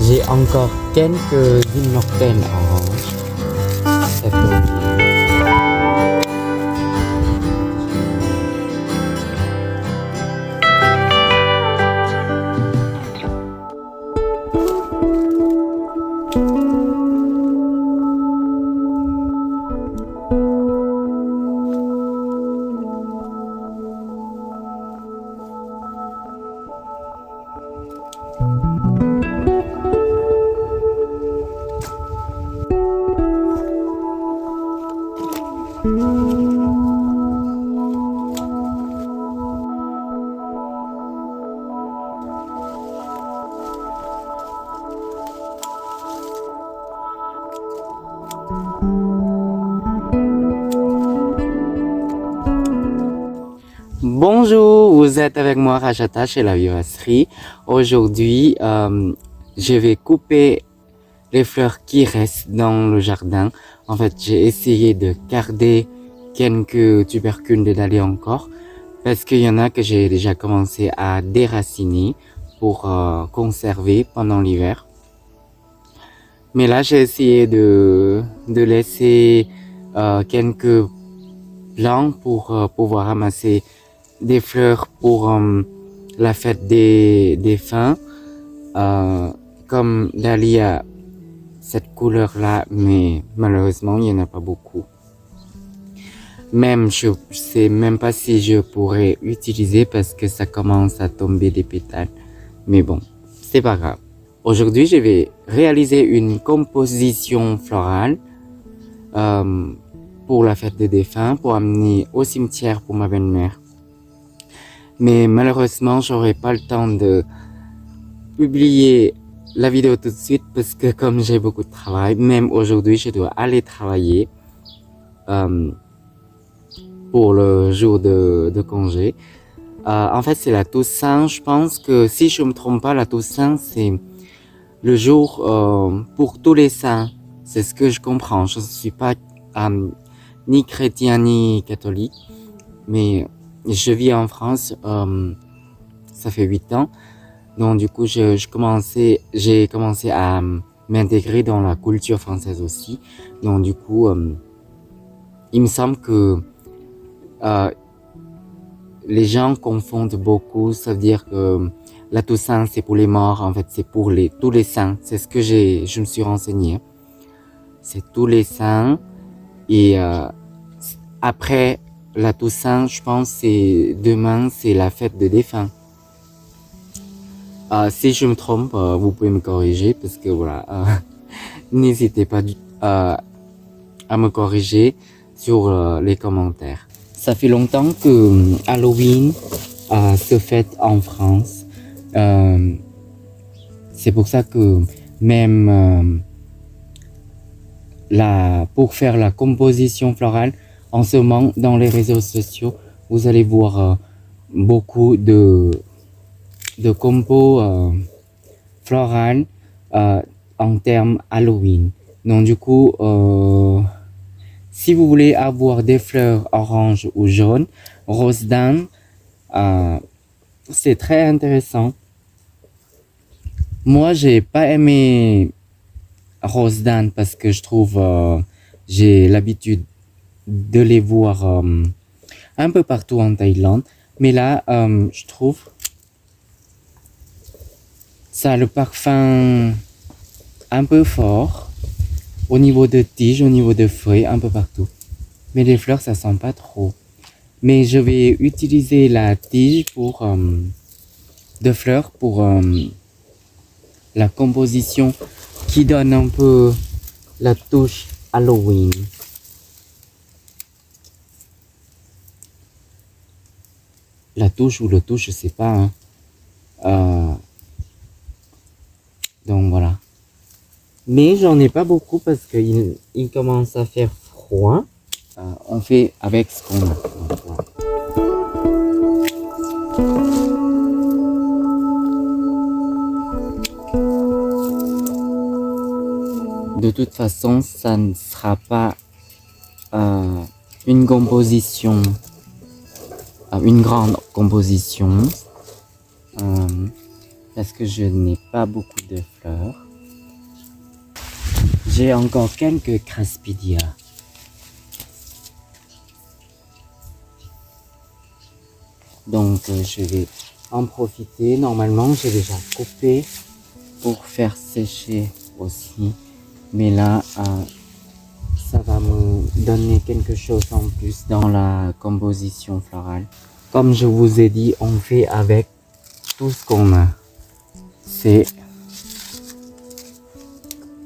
J'ai encore quelques immortelles oranges. Ça fait bien. Bonjour, vous êtes avec moi Rajata chez la vivasserie. Aujourd'hui, je vais couper les fleurs qui restent dans le jardin. En fait, j'ai essayé de garder quelques tubercules de dahlias encore parce qu'il y en a que j'ai déjà commencé à déraciner pour conserver pendant l'hiver. Mais là, j'ai essayé de laisser quelques plants pour pouvoir ramasser des fleurs pour la fête des défunts. Comme dahlia, cette couleur-là, mais malheureusement, il n'y en a pas beaucoup. Même, je sais même pas si je pourrais utiliser parce que ça commence à tomber des pétales. Mais bon, c'est pas grave. Aujourd'hui, je vais réaliser une composition florale pour la fête des défunts, pour amener au cimetière pour ma belle-mère. Mais malheureusement, j'aurai pas le temps de publier la vidéo tout de suite parce que comme j'ai beaucoup de travail, même aujourd'hui, je dois aller travailler pour le jour de congé. En fait, c'est la Toussaint. Je pense que si je me trompe pas, la Toussaint, c'est le jour pour tous les saints. C'est ce que je comprends. Je ne suis pas ni chrétien ni catholique, mais je vis en France, ça fait 8 ans. Donc du coup, j'ai commencé à m'intégrer dans la culture française aussi. Donc du coup, il me semble que les gens confondent beaucoup. Ça veut dire que la Toussaint, c'est pour les morts. En fait, c'est pour tous les saints. C'est ce que je me suis renseigné. C'est tous les saints. Et après la Toussaint, je pense c'est demain, c'est la fête des défunts. Si je me trompe, vous pouvez me corriger parce que voilà, n'hésitez pas à me corriger sur les commentaires. Ça fait longtemps que Halloween se fête en France. C'est pour ça que même pour faire la composition florale, en ce moment dans les réseaux sociaux, vous allez voir beaucoup de compos florales en termes Halloween. Donc du coup, si vous voulez avoir des fleurs orange ou jaune, rose daim, c'est très intéressant. Moi, j'ai pas aimé rose daim parce que je trouve j'ai l'habitude de les voir un peu partout en Thaïlande. Mais là, je trouve ça a le parfum un peu fort au niveau de tige, au niveau de feuilles, un peu partout. Mais les fleurs, ça sent pas trop. Mais je vais utiliser la tige de fleurs pour la composition qui donne un peu la touche Halloween. La touche ou le touche, je sais pas. Donc voilà. Mais j'en ai pas beaucoup parce qu'il commence à faire froid. On fait avec ce qu'on a. Donc, voilà. De toute façon, ça ne sera pas une composition, une grande composition, parce que je n'ai pas beaucoup de fleurs. j'ai encore quelques Craspedia. Donc je vais en profiter. Normalement j'ai déjà coupé pour faire sécher aussi. Mais là, ça va me donner quelque chose en plus dans la composition florale. Comme je vous ai dit, on fait avec tout ce qu'on a. C'est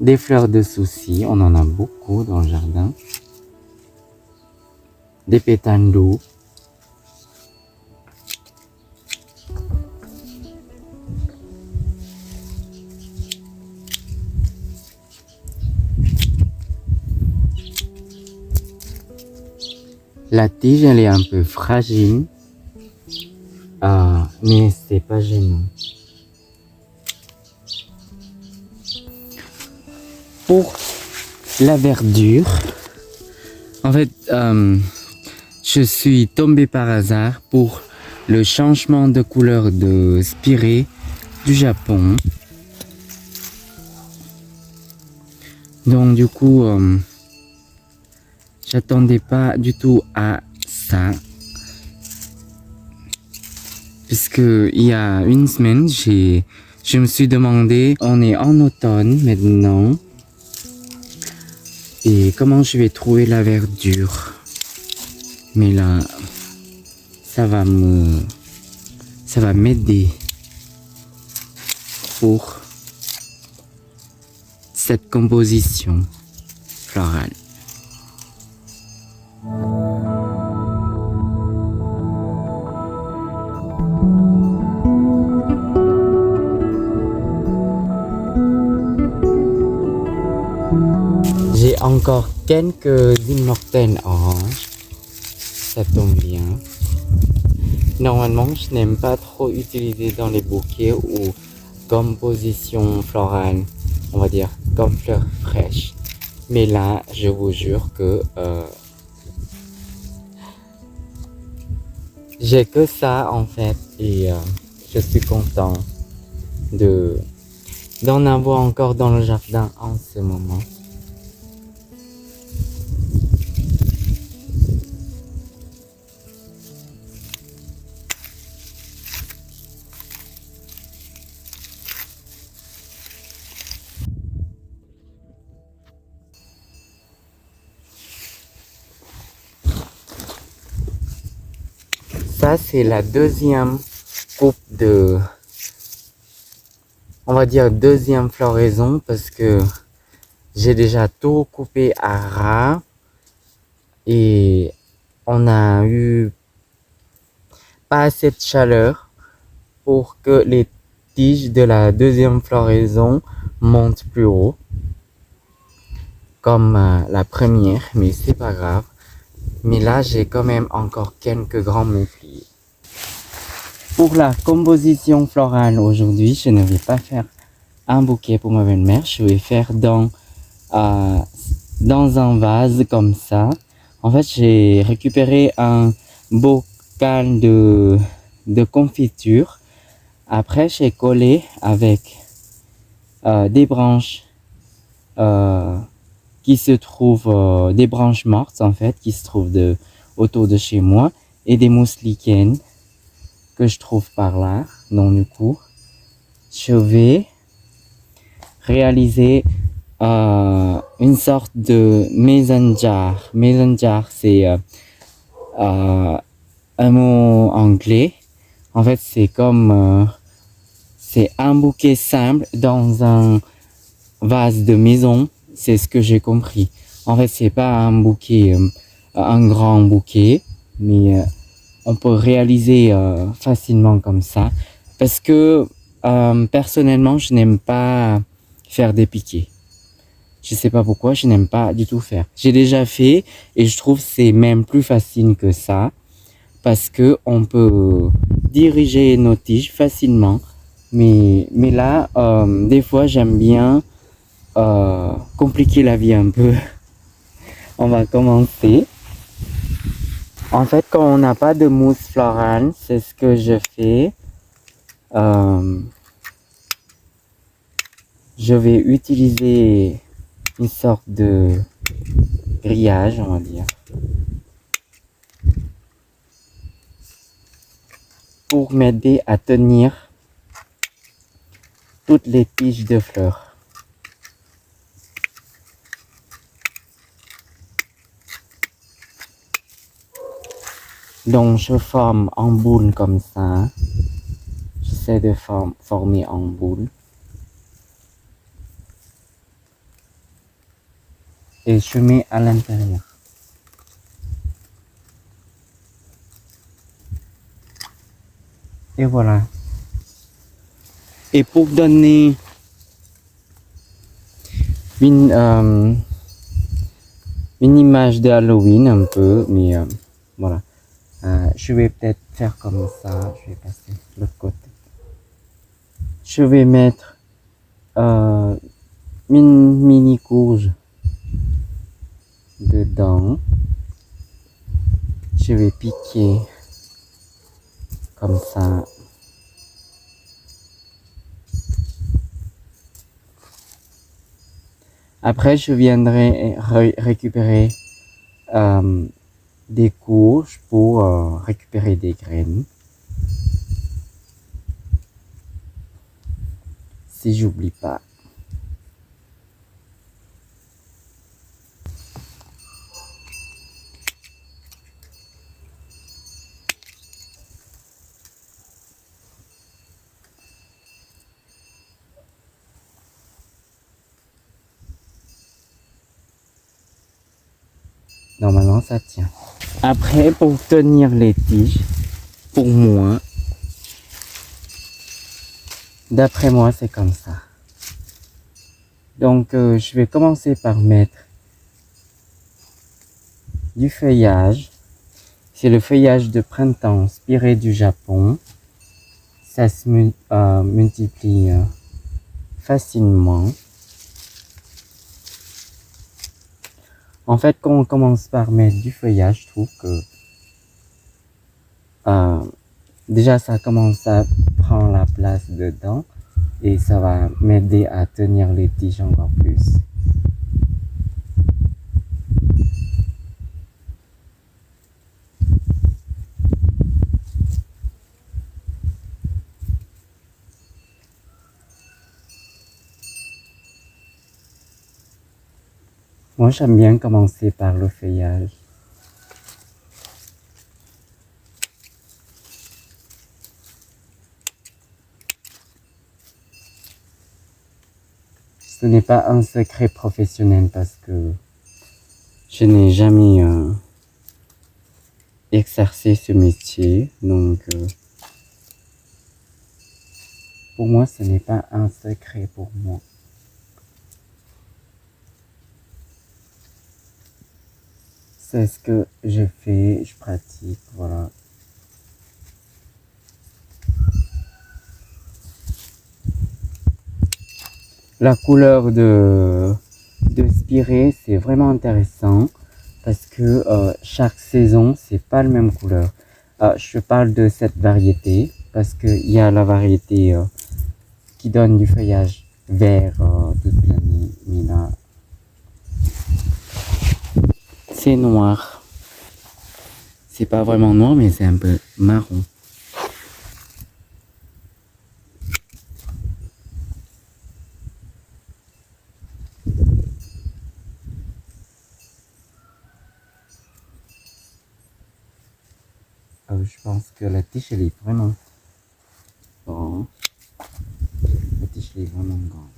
des fleurs de souci, on en a beaucoup dans le jardin. Des pétales d'eau. La tige, elle est un peu fragile, mais c'est pas gênant. Pour la verdure, en fait, je suis tombé par hasard pour le changement de couleur de spirée du Japon. Donc du coup, j'attendais pas du tout à ça. Puisque il y a une semaine, je me suis demandé, on est en automne maintenant, et comment je vais trouver la verdure. Mais là, ça va m'aider pour cette composition florale. J'ai encore quelques immortelles oranges. Ça tombe bien. Normalement, je n'aime pas trop utiliser dans les bouquets ou composition florale, on va dire comme fleurs fraîches. Mais là, je vous jure que j'ai que ça en fait et je suis content d'en avoir encore dans le jardin en ce moment. Ça, c'est la deuxième coupe on va dire deuxième floraison parce que j'ai déjà tout coupé à ras et on a eu pas assez de chaleur pour que les tiges de la deuxième floraison montent plus haut comme la première, mais c'est pas grave. Mais là, j'ai quand même encore quelques grands mufliers. Pour la composition florale aujourd'hui, je ne vais pas faire un bouquet pour ma belle-mère. Je vais faire dans un vase comme ça. En fait, j'ai récupéré un bocal de confiture. Après, j'ai collé avec des branches qui se trouvent, des branches mortes en fait, qui se trouvent autour de chez moi, et des mousses lichens que je trouve par là. Donc du coup, je vais réaliser une sorte de mason jar. Mason jar, c'est un mot anglais. En fait, c'est comme c'est un bouquet simple dans un vase de maison. C'est ce que j'ai compris. En fait, c'est pas un bouquet, un grand bouquet, mais on peut réaliser facilement comme ça. Parce que personnellement, je n'aime pas faire des piquets. Je sais pas pourquoi, je n'aime pas du tout faire. J'ai déjà fait et je trouve que c'est même plus facile que ça. Parce que on peut diriger nos tiges facilement. Mais là, des fois, j'aime bien compliquer la vie un peu. On va commencer. En fait, quand on n'a pas de mousse florale, c'est ce que je fais. Je vais utiliser une sorte de grillage, on va dire, pour m'aider à tenir toutes les tiges de fleurs. Donc je forme en boule comme ça. J'essaie de former en boule. Et je mets à l'intérieur. Et voilà. Et pour donner une image de Halloween un peu, mais voilà. Je vais peut-être faire comme ça. Je vais passer de l'autre côté. Je vais mettre une mini courge dedans. Je vais piquer comme ça. Après, je viendrai récupérer des courges pour récupérer des graines. Si j'oublie pas. Normalement, ça tient. Après, pour tenir les tiges, pour moi, d'après moi, c'est comme ça. Donc, je vais commencer par mettre du feuillage. C'est le feuillage de printemps inspiré du Japon. Ça se multiplie facilement. En fait, quand on commence par mettre du feuillage, je trouve que déjà ça commence à prendre la place dedans et ça va m'aider à tenir les tiges encore plus. Moi, j'aime bien commencer par le feuillage. Ce n'est pas un secret professionnel parce que je n'ai jamais exercé ce métier. Donc, pour moi, ce n'est pas un secret pour moi. C'est ce que je fais, je pratique, voilà. La couleur de Spirée, c'est vraiment intéressant parce que chaque saison, c'est pas la même couleur. Je parle de cette variété parce qu'il y a la variété qui donne du feuillage vert toute l'année, mais là, c'est noir. C'est pas vraiment noir, mais c'est un peu marron. Je pense que la tige, elle est vraiment grande. La tige, elle est vraiment grande.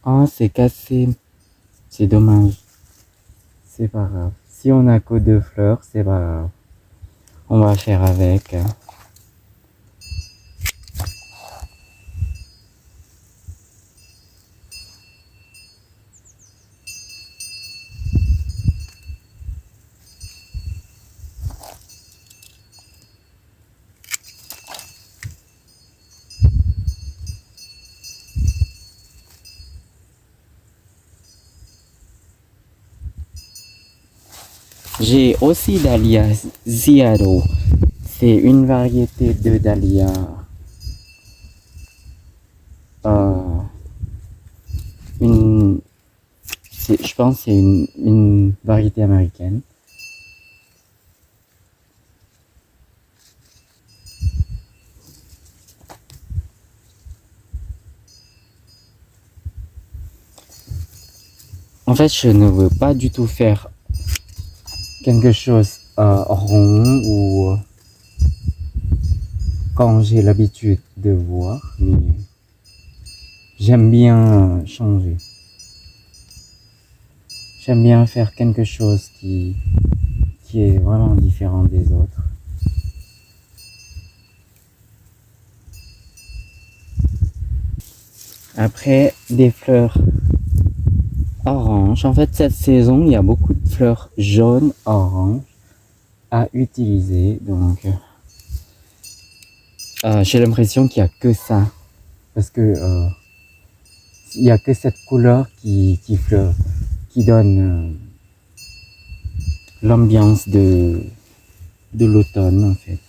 Oh, c'est cassé. C'est dommage. C'est pas grave. Si on a que 2 fleurs, c'est pas grave. On va faire avec. J'ai aussi Dahlia Ziado. C'est une variété de dahlia. Je pense que c'est une variété américaine. En fait, je ne veux pas du tout faire quelque chose rond ou quand j'ai l'habitude de voir, mais j'aime bien changer. J'aime bien faire quelque chose qui est vraiment différent des autres. Après, des fleurs orange. En fait, cette saison, il y a beaucoup de fleurs jaunes, oranges à utiliser. Donc, j'ai l'impression qu'il n'y a que ça. Parce que il n'y a que cette couleur qui donne l'ambiance de l'automne, en fait.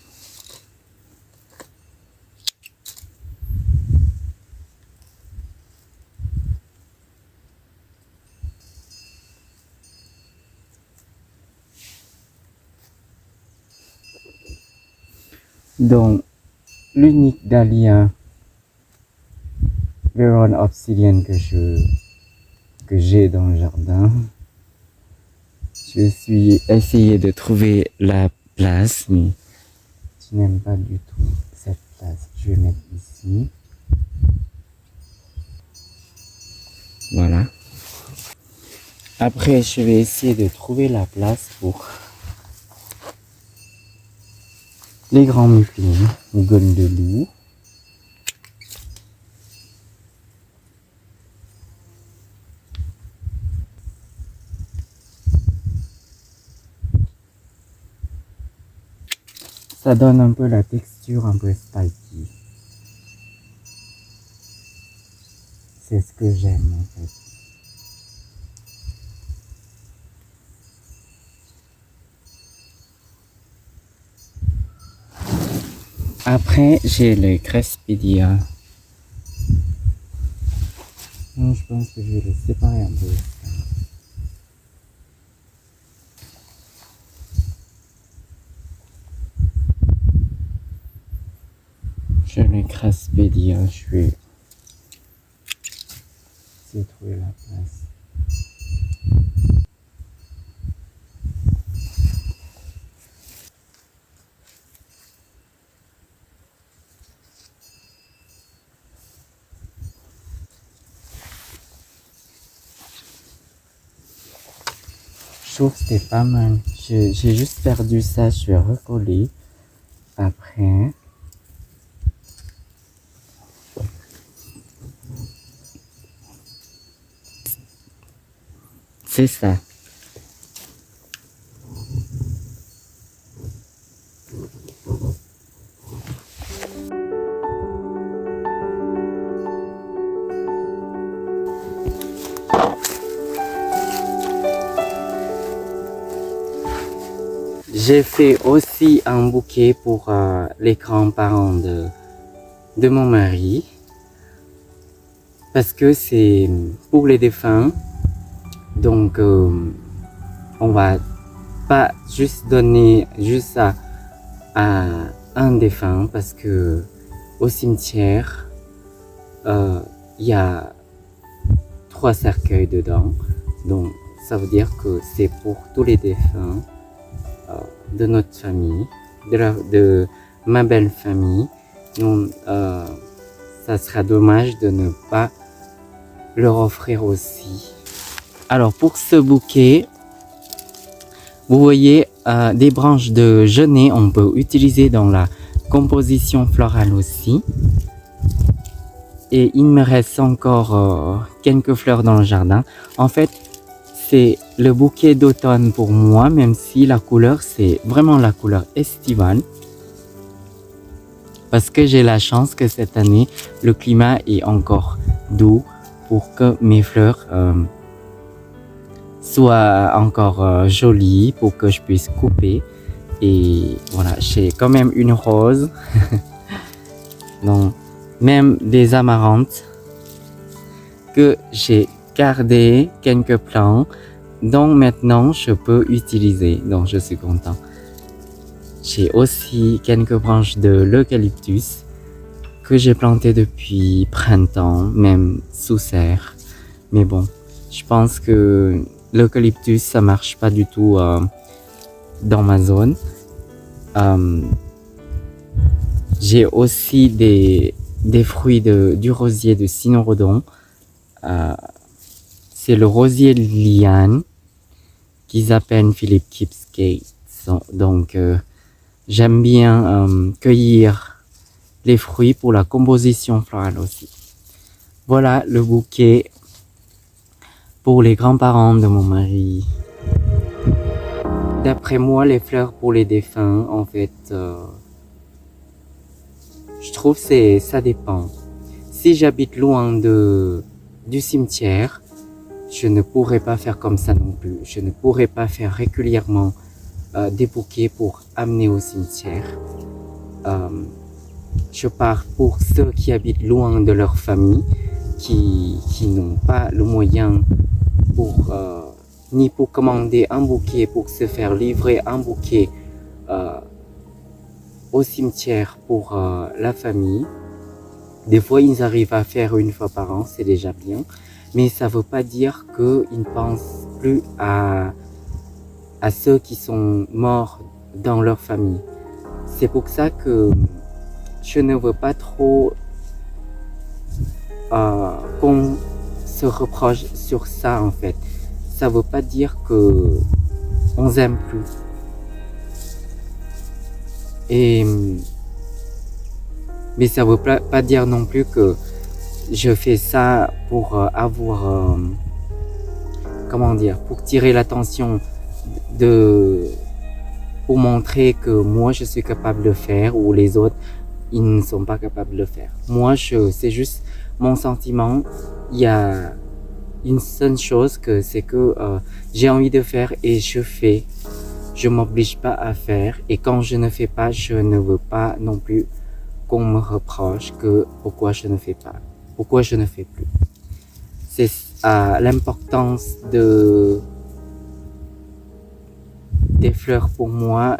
Donc, l'unique dahlia Veron Obsidian que j'ai dans le jardin, je suis essayé de trouver la place, mais je n'aime pas du tout cette place. Je vais mettre ici. Voilà. Après, je vais essayer de trouver la place pour les grands mufflons, les gones de loup. Ça donne un peu la texture un peu spiky. C'est ce que j'aime en fait. Après, j'ai le Crespidia. Je pense que je vais le séparer un peu. Je le Crespidia, je vais essayer de trouver la place. Je trouve que c'était pas mal. J'ai juste perdu ça, je vais recoller après. C'est ça. J'ai fait aussi un bouquet pour les grands-parents de mon mari. Parce que c'est pour les défunts. Donc, on va pas juste donner juste à un défunt. Parce que au cimetière, il y a 3 cercueils dedans. Donc, ça veut dire que c'est pour tous les défunts de notre famille, de ma belle famille. Donc, ça sera dommage de ne pas leur offrir aussi. Alors, pour ce bouquet, vous voyez des branches de genêt, on peut utiliser dans la composition florale aussi. Et il me reste encore quelques fleurs dans le jardin. En fait, c'est le bouquet d'automne pour moi, même si la couleur, c'est vraiment la couleur estivale. Parce que j'ai la chance que cette année, le climat est encore doux pour que mes fleurs soit encore jolie pour que je puisse couper. Et voilà, j'ai quand même une rose. Donc, même des amaranthes que j'ai gardé quelques plants. Donc maintenant, je peux utiliser. Donc, je suis content. J'ai aussi quelques branches de l'eucalyptus que j'ai planté depuis printemps, même sous serre. Mais bon, je pense que l'eucalyptus, ça marche pas du tout dans ma zone. J'ai aussi des fruits du rosier de Cynorrhodon. C'est le rosier liane qu'ils appellent Philip Keeps Gates. Donc, j'aime bien cueillir les fruits pour la composition florale aussi. Voilà le bouquet pour les grands-parents de mon mari. D'après moi, les fleurs pour les défunts, en fait, je trouve que ça dépend. Si j'habite loin du cimetière, je ne pourrais pas faire comme ça non plus. Je ne pourrais pas faire régulièrement des bouquets pour amener au cimetière. Je parle pour ceux qui habitent loin de leur famille, qui n'ont pas le moyen pour ni pour commander un bouquet, pour se faire livrer un bouquet au cimetière pour la famille. Des fois, ils arrivent à faire une fois par an, c'est déjà bien. Mais ça ne veut pas dire qu'ils ne pensent plus à ceux qui sont morts dans leur famille. C'est pour ça que je ne veux pas trop qu'on se reproche sur ça en fait. Ça ne veut pas dire qu'on s'aime plus. Mais ça ne veut pas dire non plus que je fais ça pour avoir, comment dire, pour tirer l'attention pour montrer que moi je suis capable de le faire ou les autres ils ne sont pas capables de le faire. Moi c'est juste mon sentiment. Il y a une seule chose c'est que j'ai envie de faire et je fais. Je m'oblige pas à faire et quand je ne fais pas, je ne veux pas non plus qu'on me reproche que pourquoi je ne fais pas, pourquoi je ne fais plus. C'est l'importance des fleurs pour moi.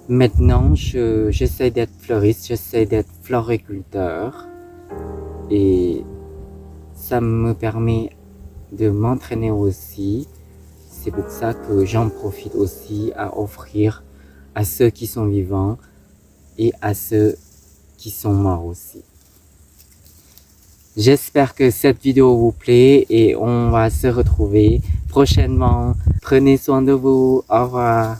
Maintenant, j'essaie d'être fleuriste, j'essaie d'être floriculteur et ça me permet de m'entraîner aussi. C'est pour ça que j'en profite aussi à offrir à ceux qui sont vivants et à ceux qui sont morts aussi. J'espère que cette vidéo vous plaît et on va se retrouver prochainement. Prenez soin de vous. Au revoir.